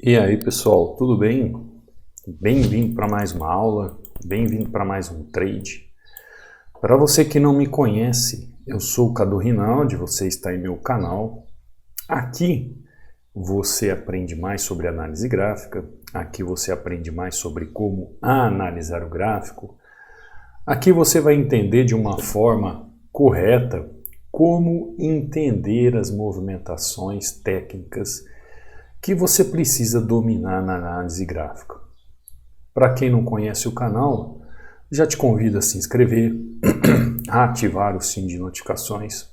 E aí pessoal, tudo bem? Bem-vindo para mais uma aula, bem-vindo para mais um trade. Para você que não me conhece, eu sou o Cadu Rinaldi, você está em meu canal. Aqui você aprende mais sobre análise gráfica, aqui você aprende mais sobre como analisar o gráfico. Aqui você vai entender de uma forma correta como entender as movimentações técnicas que você precisa dominar na análise gráfica. Para quem não conhece o canal, já te convido a se inscrever, a ativar o sininho de notificações.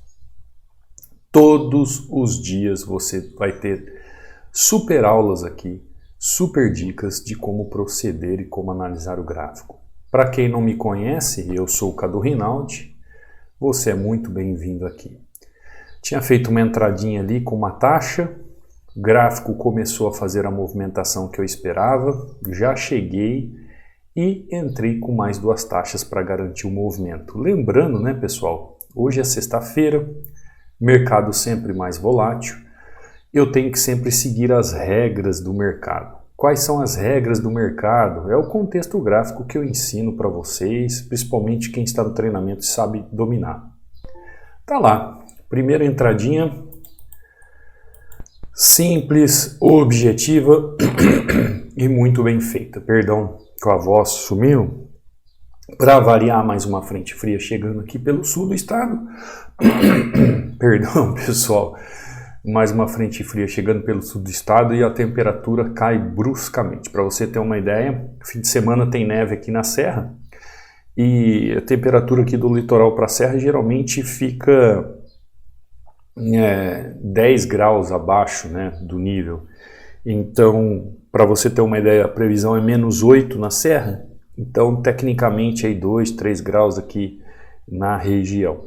Todos os dias você vai ter super aulas aqui, super dicas de como proceder e como analisar o gráfico. Para quem não me conhece, eu sou o Cadu Rinaldi, você é muito bem-vindo aqui. Tinha feito uma entradinha ali com uma taxa. O gráfico começou a fazer a movimentação que eu esperava, já cheguei e entrei com mais duas taxas para garantir o movimento. Lembrando, né, pessoal, hoje é sexta-feira, mercado sempre mais volátil, eu tenho que sempre seguir as regras do mercado. Quais são as regras do mercado? É o contexto gráfico que eu ensino para vocês, principalmente quem está no treinamento e sabe dominar. Tá lá, primeira entradinha. Simples, objetiva e muito bem feita. Perdão que a voz sumiu. Para variar, mais uma frente fria chegando aqui pelo sul do estado. Perdão, pessoal. Mais uma frente fria chegando pelo sul do estado e a temperatura cai bruscamente. Para você ter uma ideia, fim de semana tem neve aqui na serra e a temperatura aqui do litoral para a serra geralmente fica 10 graus abaixo, né, do nível. Então, para você ter uma ideia, a previsão é -8 na serra. Então, tecnicamente, aí 2, 3 graus aqui na região.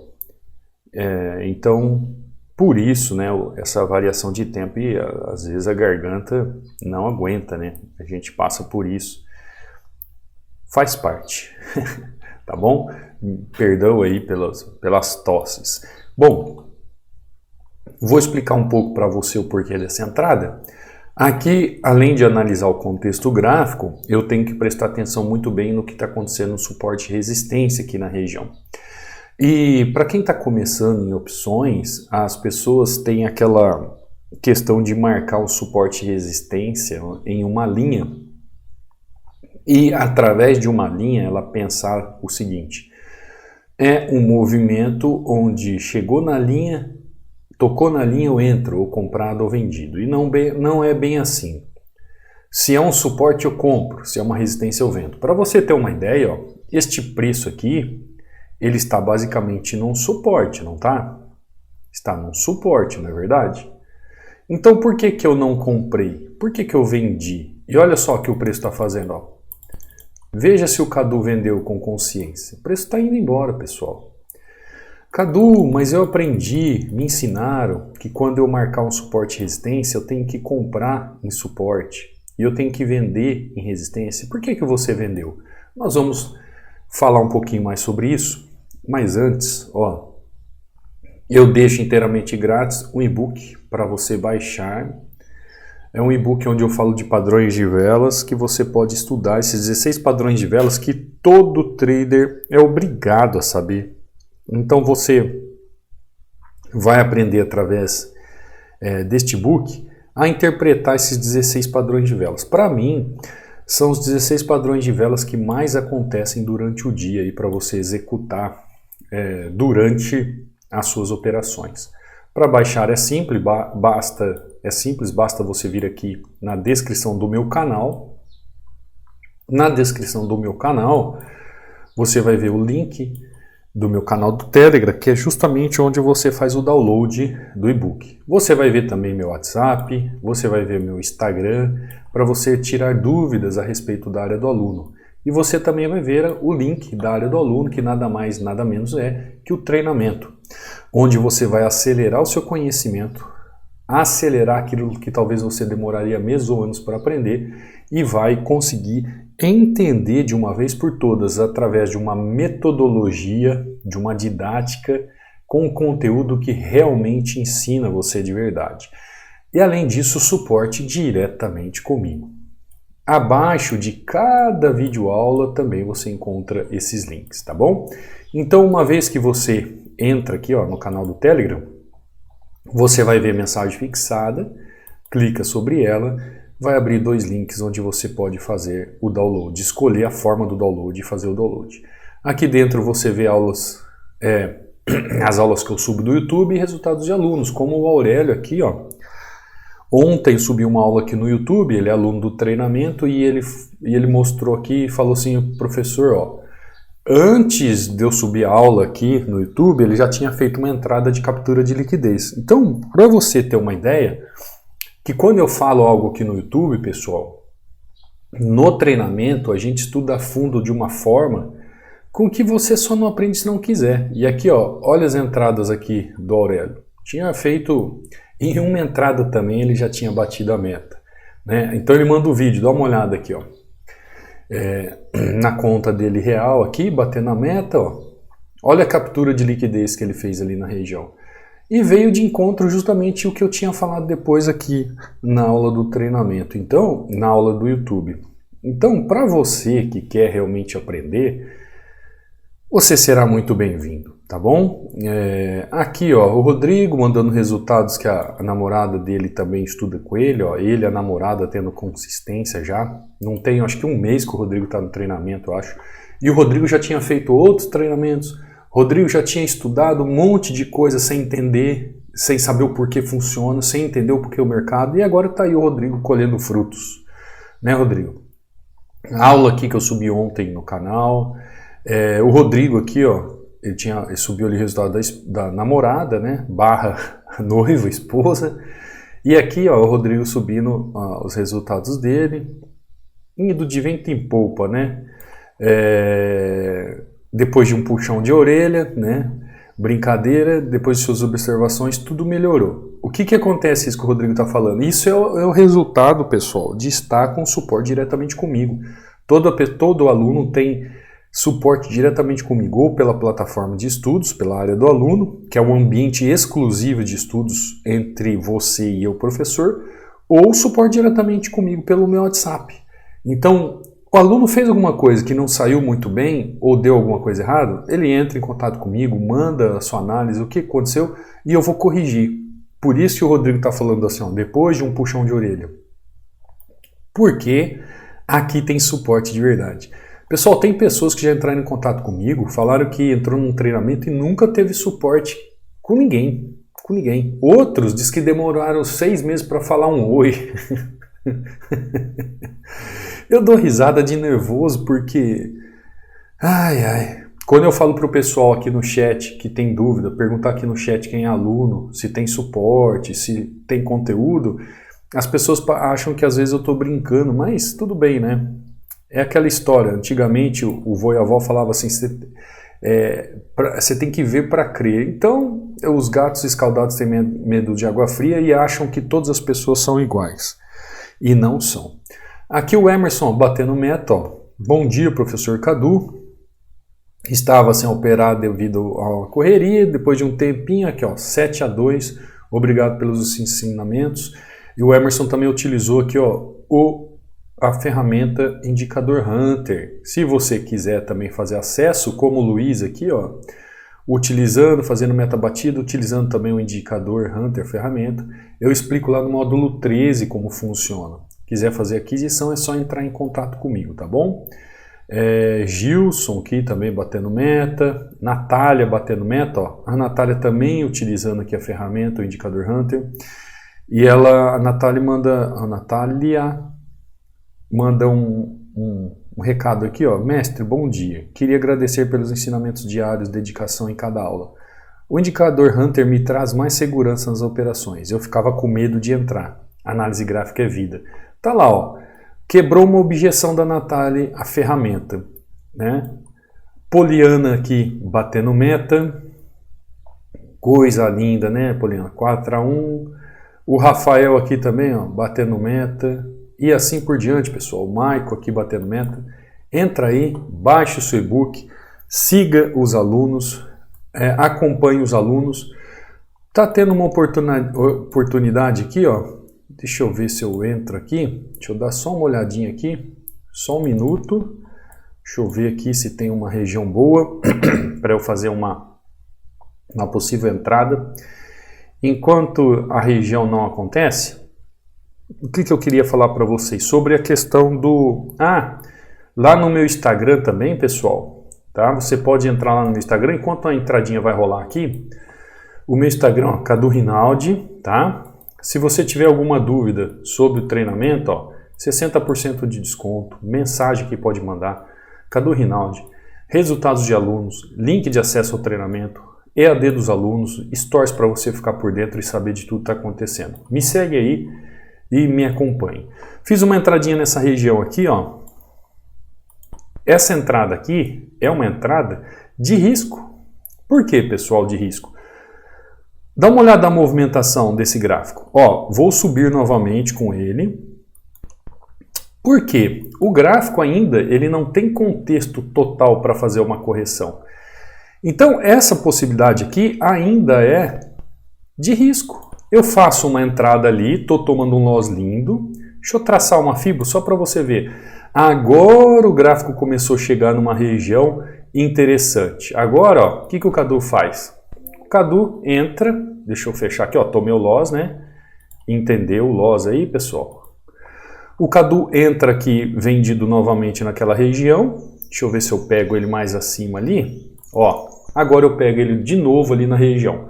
Então, por isso, né, essa variação de tempo e às vezes a garganta não aguenta, né? A gente passa por isso. Faz parte, tá bom? Perdão aí pelas tosses. Bom, vou explicar um pouco para você o porquê dessa entrada. Aqui, além de analisar o contexto gráfico, eu tenho que prestar atenção muito bem no que está acontecendo no suporte e resistência aqui na região. E para quem está começando em opções, as pessoas têm aquela questão de marcar o suporte e resistência em uma linha e, através de uma linha, ela pensar o seguinte: é um movimento onde chegou na linha, tocou na linha, eu entro, ou comprado ou vendido. E não é bem assim. Se é um suporte, eu compro. Se é uma resistência, eu vendo. Para você ter uma ideia, ó, este preço aqui, ele está basicamente num suporte, não tá? Está num suporte, não é verdade? Então, por que eu não comprei? Por que eu vendi? E olha só o que o preço está fazendo, ó. Veja se o Cadu vendeu com consciência. O preço está indo embora, pessoal. Cadu, mas eu aprendi, me ensinaram que quando eu marcar um suporte e resistência, eu tenho que comprar em suporte e eu tenho que vender em resistência. Por que você vendeu? Nós vamos falar um pouquinho mais sobre isso, mas antes, ó, eu deixo inteiramente grátis um e-book para você baixar. É um e-book onde eu falo de padrões de velas que você pode estudar, esses 16 padrões de velas que todo trader é obrigado a saber. Então você vai aprender através deste book a interpretar esses 16 padrões de velas. Para mim, são os 16 padrões de velas que mais acontecem durante o dia e para você executar durante as suas operações. Para baixar é simples, basta você vir aqui na descrição do meu canal. Na descrição do meu canal, você vai ver o link do meu canal do Telegram, que é justamente onde você faz o download do e-book. Você vai ver também meu WhatsApp, você vai ver meu Instagram, para você tirar dúvidas a respeito da área do aluno. E você também vai ver o link da área do aluno, que nada mais, nada menos é que o treinamento, onde você vai acelerar o seu conhecimento, acelerar aquilo que talvez você demoraria meses ou anos para aprender e vai conseguir entender de uma vez por todas através de uma metodologia, de uma didática com conteúdo que realmente ensina você de verdade. e além disso suporte diretamente comigo. Abaixo de cada videoaula também você encontra esses links, tá bom? Então uma vez que você entra aqui no canal do Telegram, você vai ver mensagem fixada, clica sobre ela, vai abrir 2 links onde você pode fazer o download, escolher a forma do download e fazer o download. Aqui dentro você vê aulas, as aulas que eu subo do YouTube e resultados de alunos, como o Aurélio aqui, Ontem subi uma aula aqui no YouTube, ele é aluno do treinamento e ele mostrou aqui e falou assim, professor, antes de eu subir a aula aqui no YouTube, ele já tinha feito uma entrada de captura de liquidez. Então, para você ter uma ideia, que quando eu falo algo aqui no YouTube, pessoal, no treinamento a gente estuda a fundo de uma forma com que você só não aprende se não quiser. E aqui, olha as entradas aqui do Aurélio. Tinha feito, em uma entrada também ele já tinha batido a meta, né? Então ele manda o vídeo, dá uma olhada aqui, na conta dele real aqui, batendo a meta, olha a captura de liquidez que ele fez ali na região. E veio de encontro justamente o que eu tinha falado depois aqui na aula do treinamento, então, na aula do YouTube. Então, para você que quer realmente aprender, você será muito bem-vindo, tá bom? Aqui, o Rodrigo mandando resultados que a namorada dele também estuda com ele, ele e a namorada tendo consistência já. Não tem, acho que 1 mês que o Rodrigo está no treinamento, eu acho. E o Rodrigo já tinha feito outros treinamentos. O Rodrigo já tinha estudado um monte de coisa sem entender, sem saber o porquê funciona, sem entender o porquê o mercado. E agora está aí o Rodrigo colhendo frutos. Né, Rodrigo? A aula aqui que eu subi ontem no canal. O Rodrigo aqui, ele subiu ali o resultado da namorada, né, / noiva, esposa, e aqui, o Rodrigo subindo os resultados dele, indo de vento em polpa, né, depois de um puxão de orelha, né, brincadeira, depois de suas observações, tudo melhorou. O que acontece isso que o Rodrigo está falando? Isso é o resultado, pessoal, de estar com suporte diretamente comigo. Todo aluno tem suporte diretamente comigo ou pela plataforma de estudos, pela área do aluno, que é um ambiente exclusivo de estudos entre você e eu, professor, ou suporte diretamente comigo pelo meu WhatsApp. Então, o aluno fez alguma coisa que não saiu muito bem ou deu alguma coisa errada, ele entra em contato comigo, manda a sua análise, o que aconteceu, e eu vou corrigir. Por isso que o Rodrigo está falando assim, depois de um puxão de orelha. Porque aqui tem suporte de verdade. Pessoal, tem pessoas que já entraram em contato comigo, falaram que entrou num treinamento e nunca teve suporte com ninguém. Outros diz que demoraram 6 meses para falar um oi. Eu dou risada de nervoso porque... Quando eu falo para o pessoal aqui no chat que tem dúvida, perguntar aqui no chat quem é aluno, se tem suporte, se tem conteúdo, as pessoas acham que às vezes eu estou brincando, mas tudo bem, né? É aquela história, antigamente o vô e a avó falavam assim, você tem que ver para crer. Então, os gatos escaldados têm medo de água fria e acham que todas as pessoas são iguais. E não são. Aqui o Emerson batendo meta, bom dia, professor Cadu. Estava sem operar devido à correria, depois de um tempinho aqui, 7-2, obrigado pelos ensinamentos. E o Emerson também utilizou aqui, a ferramenta Indicador Hunter. Se você quiser também fazer acesso, como o Luiz aqui, utilizando, fazendo meta batida, utilizando também o Indicador Hunter ferramenta, eu explico lá no módulo 13 como funciona. Quiser fazer aquisição é só entrar em contato comigo, tá bom? Gilson aqui também batendo meta, Natália batendo meta, a Natália também utilizando aqui a ferramenta, o Indicador Hunter, e a Natália manda um recado aqui, mestre, bom dia, queria agradecer pelos ensinamentos diários, dedicação em cada aula. O Indicador Hunter me traz mais segurança nas operações, eu ficava com medo de entrar, análise gráfica é vida. Tá lá, quebrou uma objeção da Natália, a ferramenta, né? Poliana aqui batendo meta, coisa linda, né, Poliana? 4-1. O Rafael aqui também, batendo meta. E assim por diante, pessoal. O Maico aqui batendo meta. Entra aí, baixe o seu e-book, siga os alunos, acompanhe os alunos. Tá tendo uma oportunidade aqui, Deixa eu ver se eu entro aqui. Deixa eu dar só uma olhadinha aqui. Só um minuto. Deixa eu ver aqui se tem uma região boa para eu fazer uma possível entrada. Enquanto a região não acontece, o que eu queria falar para vocês? Sobre a questão do... lá no meu Instagram também, pessoal, tá? Você pode entrar lá no meu Instagram, enquanto a entradinha vai rolar aqui. O meu Instagram, ó, Cadu Rinaldi, tá? Se você tiver alguma dúvida sobre o treinamento, ó, 60% de desconto, mensagem que pode mandar, Cadu Rinaldi, resultados de alunos, link de acesso ao treinamento, EAD dos alunos, stories para você ficar por dentro e saber de tudo que está acontecendo. Me segue aí e me acompanhe. Fiz uma entradinha nessa região aqui, ó. Essa entrada aqui é uma entrada de risco. Por que, pessoal, de risco? Dá uma olhada na movimentação desse gráfico. Ó, vou subir novamente com ele. Por quê? O gráfico ainda ele não tem contexto total para fazer uma correção. Então, essa possibilidade aqui ainda é de risco. Eu faço uma entrada ali, estou tomando um loss lindo. Deixa eu traçar uma fibra só para você ver. Agora o gráfico começou a chegar numa região interessante. Agora, ó, o que o Cadu faz? O Cadu entra, deixa eu fechar aqui, ó, tomei o loss, né? Entendeu o loss aí, pessoal? O Cadu entra aqui vendido novamente naquela região. Deixa eu ver se eu pego ele mais acima ali. Ó, agora eu pego ele de novo ali na região.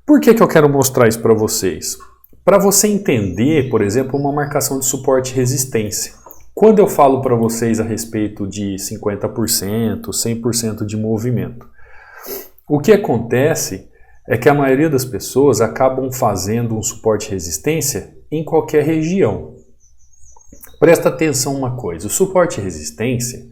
Por que eu quero mostrar isso para vocês? Para você entender, por exemplo, uma marcação de suporte e resistência. Quando eu falo para vocês a respeito de 50%, 100% de movimento, o que acontece é que a maioria das pessoas acabam fazendo um suporte e resistência em qualquer região. Presta atenção uma coisa, o suporte e resistência,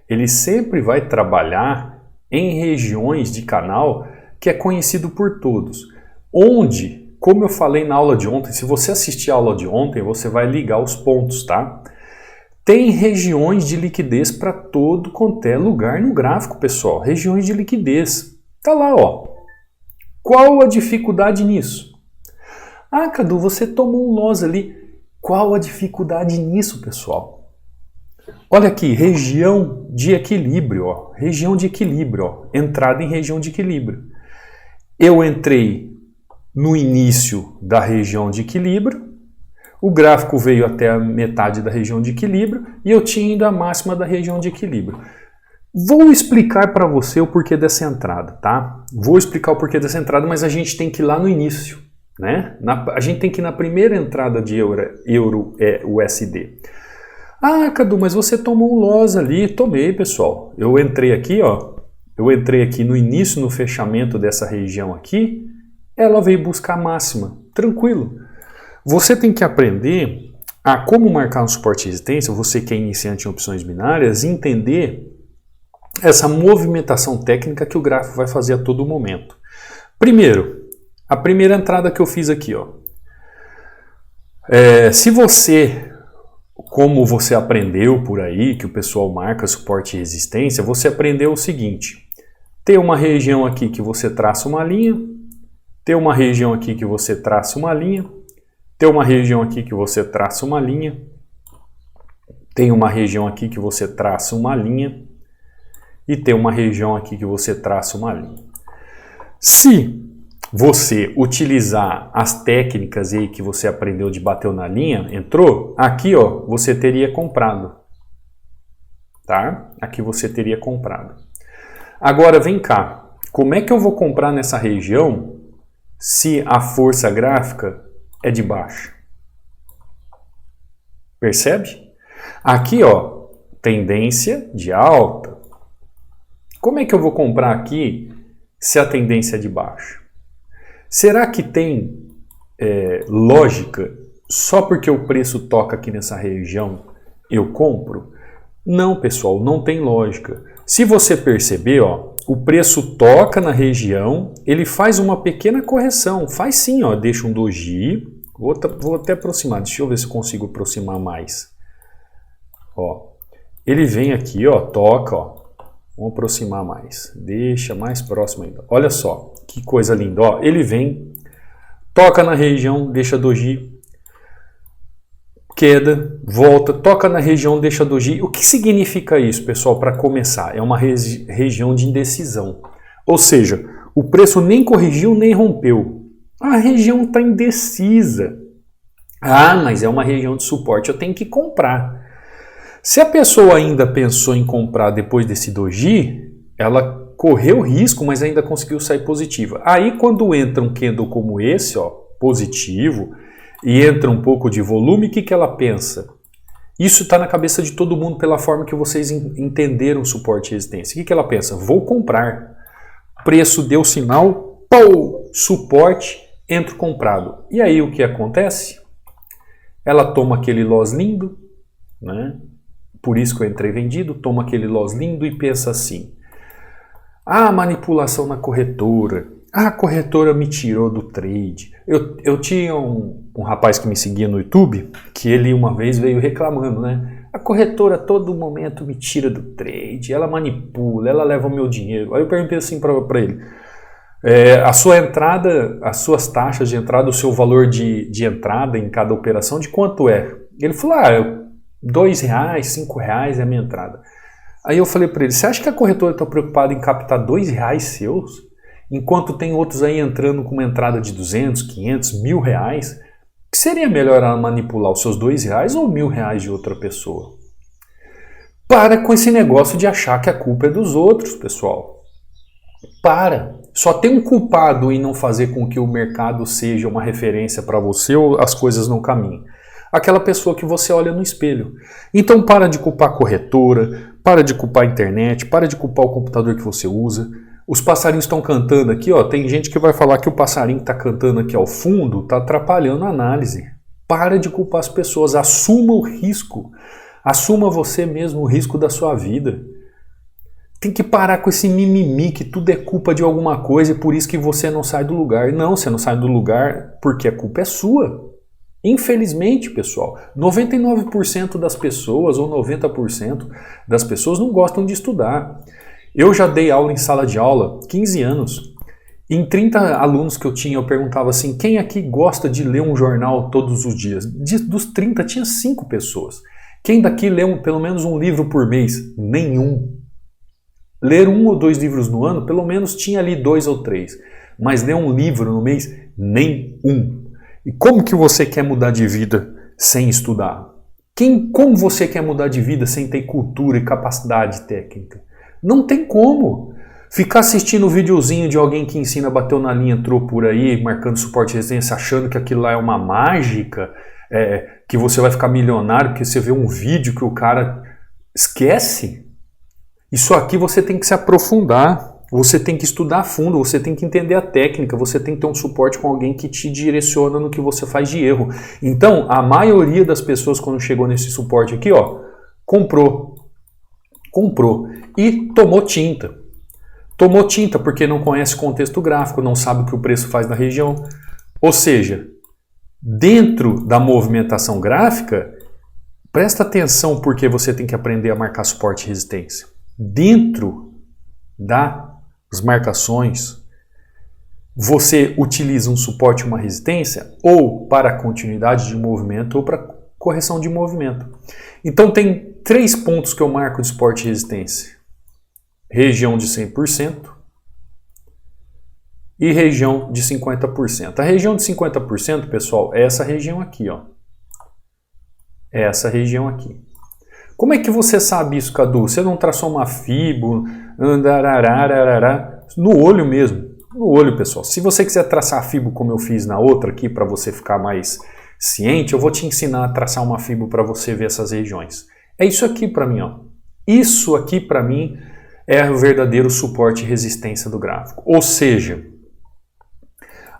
ele sempre vai trabalhar em regiões de canal que é conhecido por todos. Onde, como eu falei na aula de ontem, se você assistir a aula de ontem, você vai ligar os pontos, tá? Tem regiões de liquidez para todo quanto é lugar no gráfico, pessoal. Regiões de liquidez. Tá lá, ó. Qual a dificuldade nisso? Ah, Cadu, você tomou um loss ali. Qual a dificuldade nisso, pessoal? Olha aqui, região de equilíbrio, ó. Região de equilíbrio, ó. Entrada em região de equilíbrio. Eu entrei no início da região de equilíbrio, o gráfico veio até a metade da região de equilíbrio e eu tinha ainda a máxima da região de equilíbrio. Vou explicar para você o porquê dessa entrada, tá? Vou explicar o porquê dessa entrada, mas a gente tem que ir lá no início, né? A gente tem que ir na primeira entrada de euro-USD. Ah, Cadu, mas você tomou um loss ali. Tomei, pessoal. Eu entrei aqui, ó. Eu entrei aqui no início, no fechamento dessa região aqui. Ela veio buscar a máxima. Tranquilo. Você tem que aprender a como marcar um suporte e resistência, você que é iniciante em opções binárias, entender essa movimentação técnica que o gráfico vai fazer a todo momento. Primeiro, a primeira entrada que eu fiz aqui, ó. Se você, como você aprendeu por aí, que o pessoal marca suporte e resistência, você aprendeu o seguinte: tem uma região aqui que você traça uma linha, tem uma região aqui que você traça uma linha, tem uma região aqui que você traça uma linha, tem uma região aqui que você traça uma linha e tem uma região aqui que você traça uma linha. Se você utilizar as técnicas aí que você aprendeu de bater na linha, entrou, aqui ó, você teria comprado, tá? Aqui você teria comprado. Agora vem cá, como é que eu vou comprar nessa região se a força gráfica é de baixa? Percebe? Aqui, ó, tendência de alta. Como é que eu vou comprar aqui se a tendência é de baixa? Será que tem lógica só porque o preço toca aqui nessa região eu compro? Não, pessoal, não tem lógica. Se você perceber, ó, o preço toca na região, ele faz uma pequena correção. Faz sim, ó, deixa um doji. Vou até aproximar, deixa eu ver se eu consigo aproximar mais. Ó, ele vem aqui, ó, toca, ó. Vamos aproximar mais. Deixa mais próximo ainda. Olha só, que coisa linda. Ó, ele vem, toca na região, deixa doji. queda, volta, toca na região, deixa doji. O que significa isso, pessoal, para começar? É uma região de indecisão. Ou seja, o preço nem corrigiu nem rompeu. A região está indecisa. Ah, mas é uma região de suporte, eu tenho que comprar. Se a pessoa ainda pensou em comprar depois desse doji, ela correu risco, mas ainda conseguiu sair positiva. Aí quando entra um candle como esse, ó, positivo, e entra um pouco de volume, o que ela pensa? Isso está na cabeça de todo mundo pela forma que vocês entenderam suporte e resistência. O que ela pensa? Vou comprar. Preço deu sinal, pou, suporte, entro comprado. E aí o que acontece? Ela toma aquele loss lindo, né? Por isso que eu entrei vendido, toma aquele loss lindo e pensa assim: ah, manipulação na corretora, a corretora me tirou do trade. Eu tinha um rapaz que me seguia no YouTube, que ele uma vez veio reclamando, né? A corretora a todo momento me tira do trade, ela manipula, ela leva o meu dinheiro. Aí eu perguntei assim para ele: a sua entrada, as suas taxas de entrada, o seu valor de entrada em cada operação, de quanto é? Ele falou: R$2, R$5 é a minha entrada. Aí eu falei para ele: você acha que a corretora está preocupada em captar R$2 seus? Enquanto tem outros aí entrando com uma entrada de 200, 500, R$1.000, que seria melhor ela manipular os seus R$2 ou R$1.000 de outra pessoa? Para com esse negócio de achar que a culpa é dos outros, pessoal. Para. Só tem um culpado em não fazer com que o mercado seja uma referência para você ou as coisas não caminhem. Aquela pessoa que você olha no espelho. Então para de culpar a corretora, para de culpar a internet, para de culpar o computador que você usa. Os passarinhos estão cantando aqui, ó. Tem gente que vai falar que o passarinho que está cantando aqui ao fundo está atrapalhando a análise. Para de culpar as pessoas, assuma o risco. Assuma você mesmo o risco da sua vida. Tem que parar com esse mimimi que tudo é culpa de alguma coisa e por isso que você não sai do lugar. Não, você não sai do lugar porque a culpa é sua. Infelizmente, pessoal, 99% das pessoas ou 90% das pessoas não gostam de estudar. Eu já dei aula em sala de aula, 15 anos. Em 30 alunos que eu tinha, eu perguntava assim: quem aqui gosta de ler um jornal todos os dias? Dos 30, tinha 5 pessoas. Quem daqui lê pelo menos um livro por mês? Nenhum. Ler 1 ou 2 livros no ano, pelo menos tinha ali 2 ou 3. Mas ler um livro no mês? Nenhum. E como que você quer mudar de vida sem estudar? Como você quer mudar de vida sem ter cultura e capacidade técnica? Não tem como. Ficar assistindo o videozinho de alguém que ensina, bateu na linha, entrou por aí, marcando suporte e resistência, achando que aquilo lá é uma mágica, que você vai ficar milionário porque você vê um vídeo que o cara esquece. Isso aqui você tem que se aprofundar. Você tem que estudar a fundo, você tem que entender a técnica, você tem que ter um suporte com alguém que te direciona no que você faz de erro. Então, a maioria das pessoas quando chegou nesse suporte aqui, ó, comprou e tomou tinta. Tomou tinta porque não conhece o contexto gráfico, não sabe o que o preço faz na região. Ou seja, dentro da movimentação gráfica, presta atenção porque você tem que aprender a marcar suporte e resistência. Dentro das marcações, você utiliza um suporte e uma resistência ou para continuidade de movimento ou para correção de movimento. Então tem 3 pontos que eu marco de suporte e resistência. Região de 100% e região de 50%. A região de 50%, pessoal, é essa região aqui, ó. É essa região aqui. Como é que você sabe isso, Cadu? Você não traçou uma fibo, no olho mesmo. No olho, pessoal. Se você quiser traçar a fibo como eu fiz na outra aqui, para você ficar mais ciente, eu vou te ensinar a traçar uma fibo para você ver essas regiões. É isso aqui para mim, ó. Isso aqui para mim é o verdadeiro suporte e resistência do gráfico. Ou seja,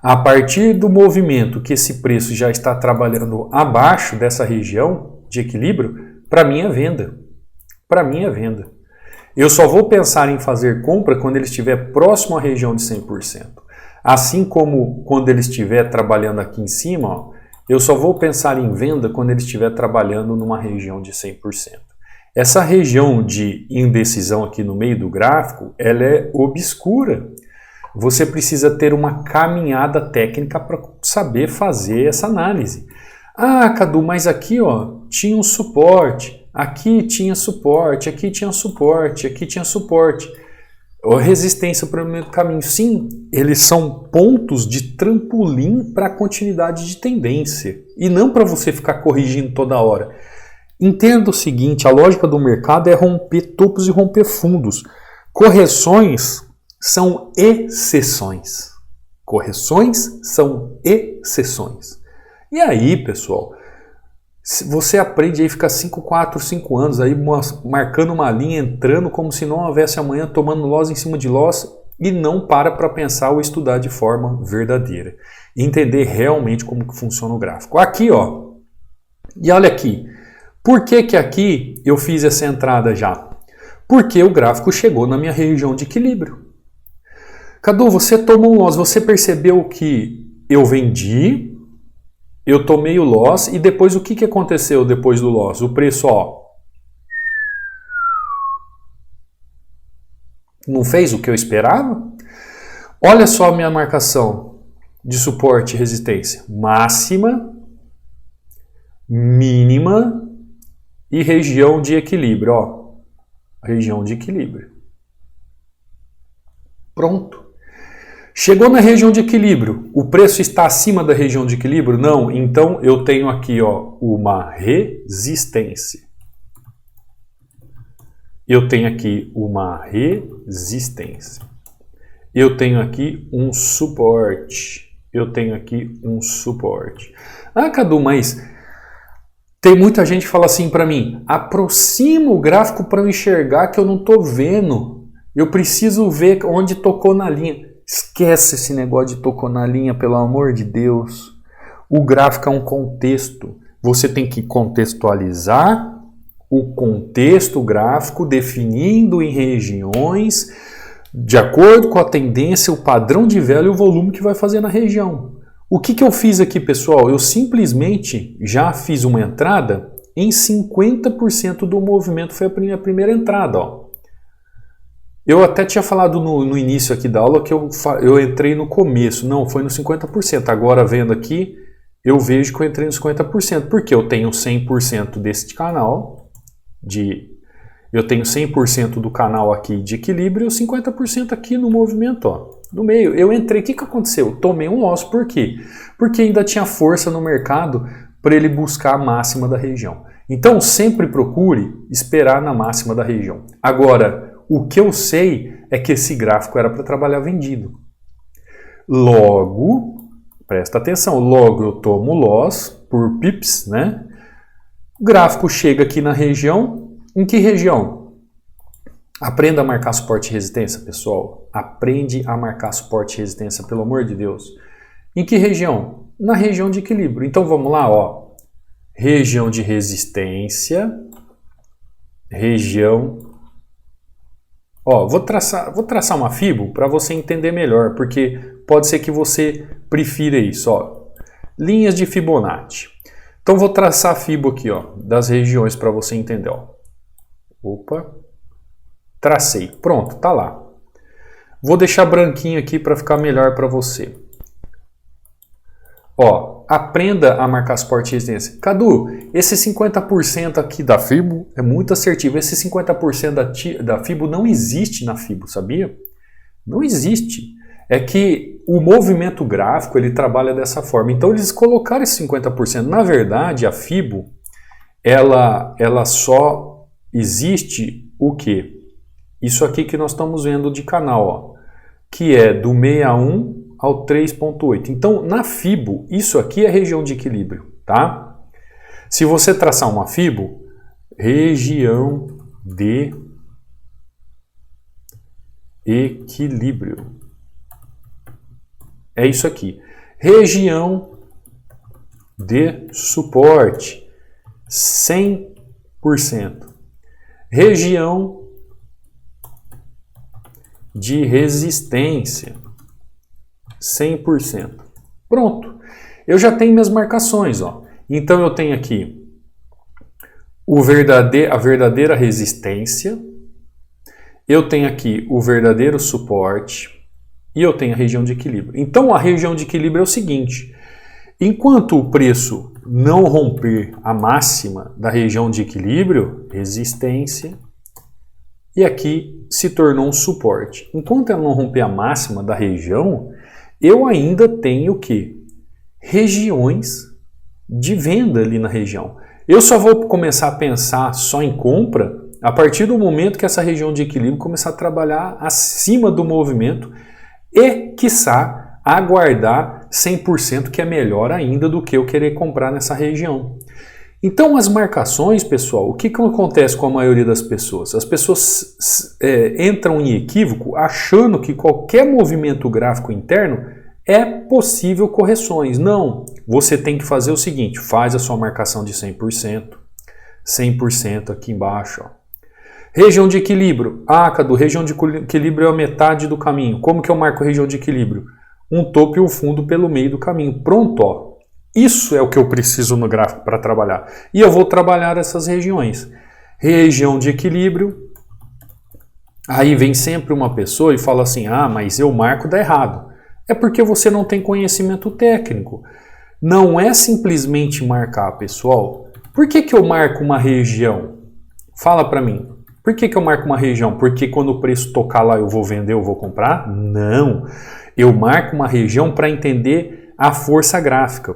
a partir do movimento que esse preço já está trabalhando abaixo dessa região de equilíbrio, para mim é venda. Para mim é venda. Eu só vou pensar em fazer compra quando ele estiver próximo à região de 100%. Assim como quando ele estiver trabalhando aqui em cima, ó, eu só vou pensar em venda quando ele estiver trabalhando numa região de 100%. Essa região de indecisão aqui no meio do gráfico, ela é obscura. Você precisa ter uma caminhada técnica para saber fazer essa análise. Ah, Cadu, mas aqui, ó, tinha um suporte, aqui tinha suporte, aqui tinha suporte, aqui tinha suporte. A resistência para o meio do caminho, sim, eles são pontos de trampolim para a continuidade de tendência e não para você ficar corrigindo toda hora. Entenda o seguinte, a lógica do mercado é romper topos e romper fundos. Correções são exceções. Correções são exceções. E aí, pessoal, você aprende aí, fica 5 anos aí marcando uma linha, entrando como se não houvesse amanhã, tomando loss em cima de loss e não para pensar ou estudar de forma verdadeira. Entender realmente como que funciona o gráfico. Aqui, ó, e olha aqui, por que que aqui eu fiz essa entrada já? Porque o gráfico chegou na minha região de equilíbrio. Cadu, você tomou um loss, você percebeu que eu vendi, eu tomei o loss e depois o que aconteceu depois do loss? O preço, ó, não fez o que eu esperava? Olha só a minha marcação de suporte e resistência. Máxima, mínima e região de equilíbrio, ó. Região de equilíbrio. Pronto. Chegou na região de equilíbrio, o preço está acima da região de equilíbrio? Não, então eu tenho aqui, ó, uma resistência. Eu tenho aqui uma resistência. Eu tenho aqui um suporte. Eu tenho aqui um suporte. Ah, Cadu, mas tem muita gente que fala assim para mim, aproxima o gráfico para eu enxergar que eu não estou vendo. Eu preciso ver onde tocou na linha. Esquece esse negócio de tocou na linha, pelo amor de Deus. O gráfico é um contexto. Você tem que contextualizar o contexto gráfico, definindo em regiões, de acordo com a tendência, o padrão de vela e o volume que vai fazer na região. O que eu fiz aqui, pessoal? Eu simplesmente já fiz uma entrada em 50% do movimento, foi a minha primeira entrada, ó. Eu até tinha falado no início aqui da aula que eu entrei no começo. Não, foi no 50%. Agora, vendo aqui, eu vejo que eu entrei no 50%. Porque eu tenho 100% desse canal, eu tenho 100% do canal aqui de equilíbrio e 50% aqui no movimento, ó, no meio. Eu entrei, o que aconteceu? Tomei um loss. Por quê? Porque ainda tinha força no mercado para ele buscar a máxima da região. Então, sempre procure esperar na máxima da região. Agora, o que eu sei é que esse gráfico era para trabalhar vendido. Logo, presta atenção, logo eu tomo loss por pips, né? O gráfico chega aqui na região. Em que região? Aprenda a marcar suporte e resistência, pessoal. Aprende a marcar suporte e resistência, pelo amor de Deus. Em que região? Na região de equilíbrio. Então vamos lá, ó. Região de resistência, região. Ó, vou traçar uma fibo para você entender melhor, porque pode ser que você prefira isso, ó. Linhas de Fibonacci. Então vou traçar a fibo aqui, ó, das regiões para você entender, ó. Opa. Tracei. Pronto, tá lá. Vou deixar branquinho aqui para ficar melhor para você. Ó, aprenda a marcar suporte e resistência. Cadu, esse 50% aqui da Fibo é muito assertivo. Esse 50% da Fibo não existe na Fibo, sabia? Não existe. É que o movimento gráfico ele trabalha dessa forma. Então eles colocaram esse 50%. Na verdade, a Fibo, ela só existe o quê? Isso aqui que nós estamos vendo de canal, ó, que é do 61 ao 3.8. Então, na Fibo, isso aqui é região de equilíbrio, tá? Se você traçar uma Fibo, região de equilíbrio. É isso aqui. Região de suporte, 100%. Região de resistência, 100%. Pronto. Eu já tenho minhas marcações, ó. Então eu tenho aqui a verdadeira resistência, eu tenho aqui o verdadeiro suporte e eu tenho a região de equilíbrio. Então a região de equilíbrio é o seguinte: enquanto o preço não romper a máxima da região de equilíbrio, resistência, e aqui se tornou um suporte. Enquanto ela não romper a máxima da região, eu ainda tenho o quê? Regiões de venda ali na região. Eu só vou começar a pensar só em compra a partir do momento que essa região de equilíbrio começar a trabalhar acima do movimento e, quiçá, aguardar 100%, que é melhor ainda do que eu querer comprar nessa região. Então, as marcações, pessoal, o que acontece com a maioria das pessoas? As pessoas entram em equívoco achando que qualquer movimento gráfico interno é possível correções. Não, você tem que fazer o seguinte, faz a sua marcação de 100%, 100% aqui embaixo. Ó. Região de equilíbrio, Cadu, região de equilíbrio é a metade do caminho. Como que eu marco a região de equilíbrio? Um topo e um fundo pelo meio do caminho. Pronto, ó. Isso é o que eu preciso no gráfico para trabalhar. E eu vou trabalhar essas regiões. Região de equilíbrio. Aí vem sempre uma pessoa e fala assim, mas eu marco dá errado. É porque você não tem conhecimento técnico. Não é simplesmente marcar, pessoal. Por que eu marco uma região? Fala para mim. Por que eu marco uma região? Porque quando o preço tocar lá eu vou vender, eu vou comprar? Não. Eu marco uma região para entender a força gráfica.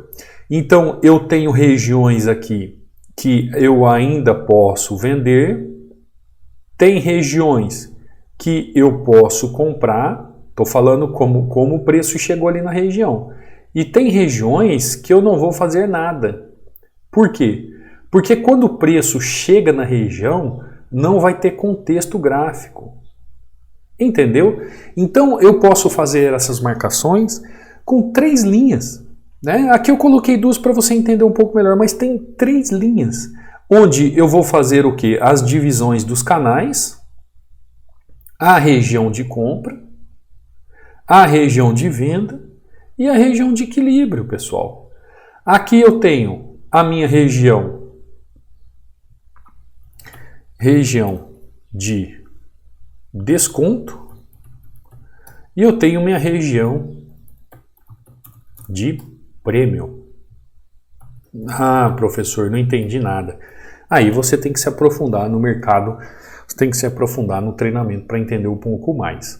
Então, eu tenho regiões aqui que eu ainda posso vender, tem regiões que eu posso comprar, estou falando como o preço chegou ali na região, e tem regiões que eu não vou fazer nada. Por quê? Porque quando o preço chega na região, não vai ter contexto gráfico. Entendeu? Então, eu posso fazer essas marcações com 3 linhas. Né? Aqui eu coloquei 2 para você entender um pouco melhor, mas tem 3 linhas, onde eu vou fazer o quê? As divisões dos canais, a região de compra, a região de venda e a região de equilíbrio, pessoal. Aqui eu tenho a minha região de desconto e eu tenho minha região de prêmio. Professor, não entendi nada. Aí você tem que se aprofundar no mercado, você tem que se aprofundar no treinamento para entender um pouco mais.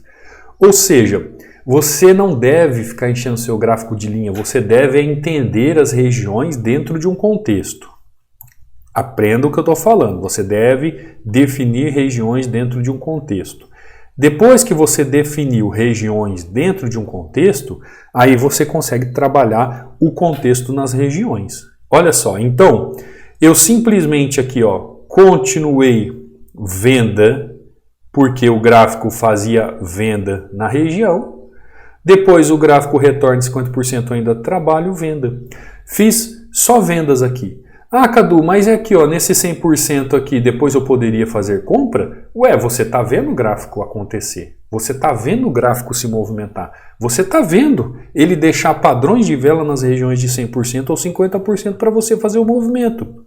Ou seja, você não deve ficar enchendo seu gráfico de linha, você deve entender as regiões dentro de um contexto. Aprenda o que eu estou falando, você deve definir regiões dentro de um contexto. Depois que você definiu regiões dentro de um contexto, aí você consegue trabalhar o contexto nas regiões. Olha só, então, eu simplesmente aqui, continuei venda, porque o gráfico fazia venda na região. Depois o gráfico retorna de 50%, ainda trabalho venda. Fiz só vendas aqui. Cadu, mas é aqui, nesse 100% aqui, depois eu poderia fazer compra? Você está vendo o gráfico acontecer. Você está vendo o gráfico se movimentar. Você está vendo ele deixar padrões de vela nas regiões de 100% ou 50% para você fazer o movimento.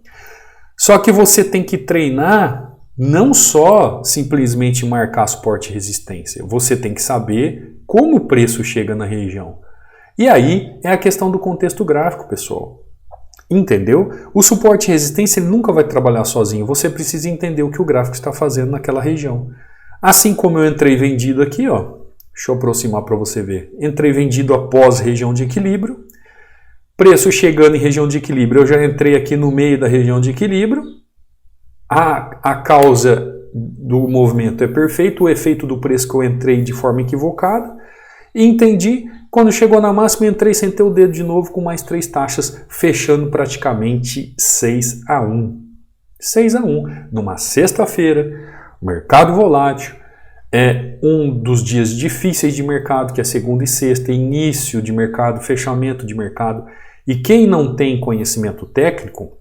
Só que você tem que treinar não só simplesmente marcar suporte e resistência. Você tem que saber como o preço chega na região. E aí é a questão do contexto gráfico, pessoal. Entendeu? O suporte e resistência ele nunca vai trabalhar sozinho. Você precisa entender o que o gráfico está fazendo naquela região. Assim como eu entrei vendido aqui, deixa eu aproximar para você ver. Entrei vendido após região de equilíbrio. Preço chegando em região de equilíbrio. Eu já entrei aqui no meio da região de equilíbrio. A causa do movimento é perfeito. O efeito do preço que eu entrei de forma equivocada. E entendi. Quando chegou na máxima, entrei sem ter o dedo de novo com mais 3 taxas, fechando praticamente 6-1. 6-1. Numa sexta-feira, mercado volátil, é um dos dias difíceis de mercado, que é segunda e sexta, início de mercado, fechamento de mercado. E quem não tem conhecimento técnico,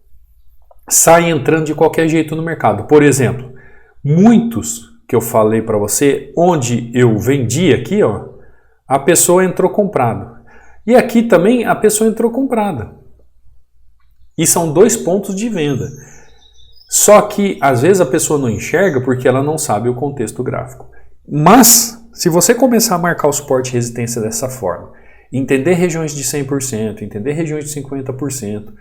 sai entrando de qualquer jeito no mercado. Por exemplo, muitos que eu falei para você, onde eu vendi aqui, a pessoa entrou comprada. E aqui também a pessoa entrou comprada. E são 2 pontos de venda. Só que às vezes a pessoa não enxerga porque ela não sabe o contexto gráfico. Mas, se você começar a marcar o suporte e resistência dessa forma, entender regiões de 100%, entender regiões de 50%,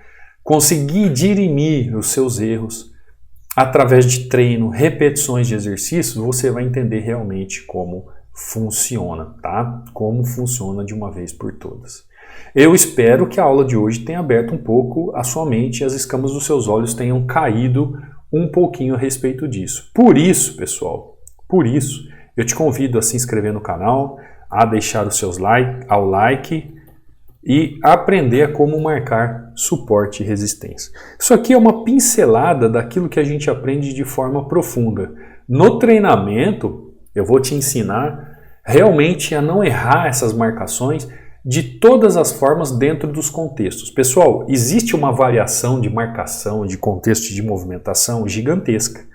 conseguir dirimir os seus erros através de treino, repetições de exercícios, você vai entender realmente como funciona, tá? Como funciona de uma vez por todas. Eu espero que a aula de hoje tenha aberto um pouco a sua mente e as escamas dos seus olhos tenham caído um pouquinho a respeito disso. Por isso, pessoal, eu te convido a se inscrever no canal, a deixar os seus like e aprender a como marcar suporte e resistência. Isso aqui é uma pincelada daquilo que a gente aprende de forma profunda. No treinamento, eu vou te ensinar realmente a não errar essas marcações de todas as formas dentro dos contextos. Pessoal, existe uma variação de marcação, de contexto de movimentação gigantesca.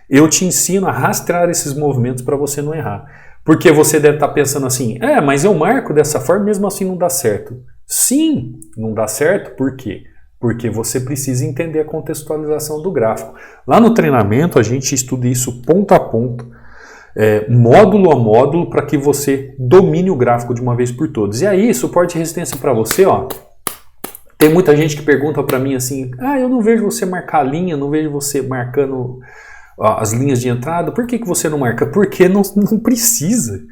Eu te ensino a rastrear esses movimentos para você não errar. Porque você deve estar pensando assim, mas eu marco dessa forma, mesmo assim não dá certo. Sim, não dá certo, por quê? Porque você precisa entender a contextualização do gráfico. Lá no treinamento a gente estuda isso ponto a ponto, módulo a módulo, para que você domine o gráfico de uma vez por todas. E aí, suporte e resistência para você, ó. Tem muita gente que pergunta para mim assim, eu não vejo você marcar a linha, não vejo você marcando as linhas de entrada, por que você não marca? Porque não precisa.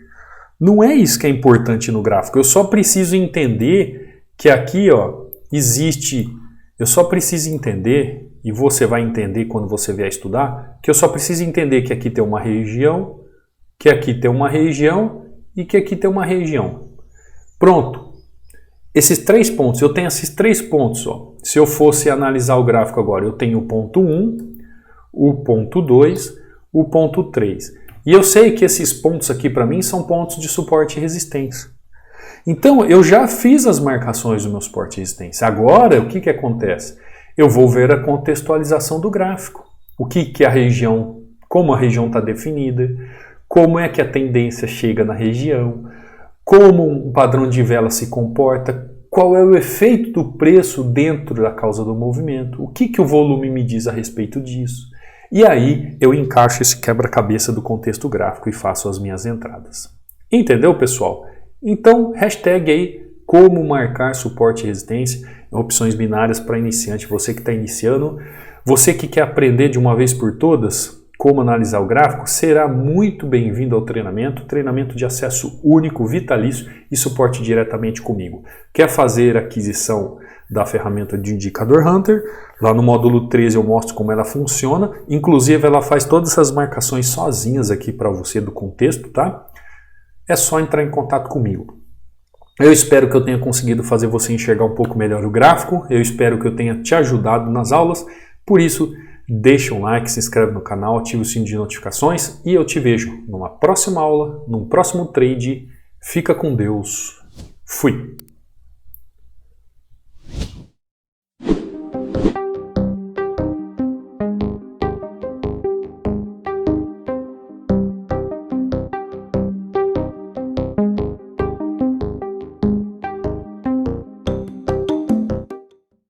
Não é isso que é importante no gráfico. Eu só preciso entender que aqui, ó, existe... Eu só preciso entender, e você vai entender quando você vier estudar, que eu só preciso entender que aqui tem uma região, que aqui tem uma região e que aqui tem uma região. Pronto. Esses 3 pontos, eu tenho esses 3 pontos, ó. Se eu fosse analisar o gráfico agora, eu tenho o ponto 1, o ponto 2, o ponto 3. E eu sei que esses pontos aqui para mim são pontos de suporte e resistência. Então eu já fiz as marcações do meu suporte e resistência. Agora o que acontece? Eu vou ver a contextualização do gráfico. O que a região, como a região está definida, como é que a tendência chega na região, como um padrão de vela se comporta, qual é o efeito do preço dentro da causa do movimento, o que o volume me diz a respeito disso. E aí eu encaixo esse quebra-cabeça do contexto gráfico e faço as minhas entradas. Entendeu, pessoal? Então, hashtag aí, como marcar suporte e resistência, opções binárias para iniciante, você que está iniciando, você que quer aprender de uma vez por todas como analisar o gráfico, será muito bem-vindo ao treinamento de acesso único, vitalício e suporte diretamente comigo. Quer fazer a aquisição da ferramenta de Indicador Hunter? Lá no módulo 13 eu mostro como ela funciona, inclusive ela faz todas essas marcações sozinhas aqui para você do contexto, tá? É só entrar em contato comigo. Eu espero que eu tenha conseguido fazer você enxergar um pouco melhor o gráfico, eu espero que eu tenha te ajudado nas aulas, por isso deixa um like, se inscreve no canal, ativa o sino de notificações e eu te vejo numa próxima aula, num próximo trade. Fica com Deus. Fui!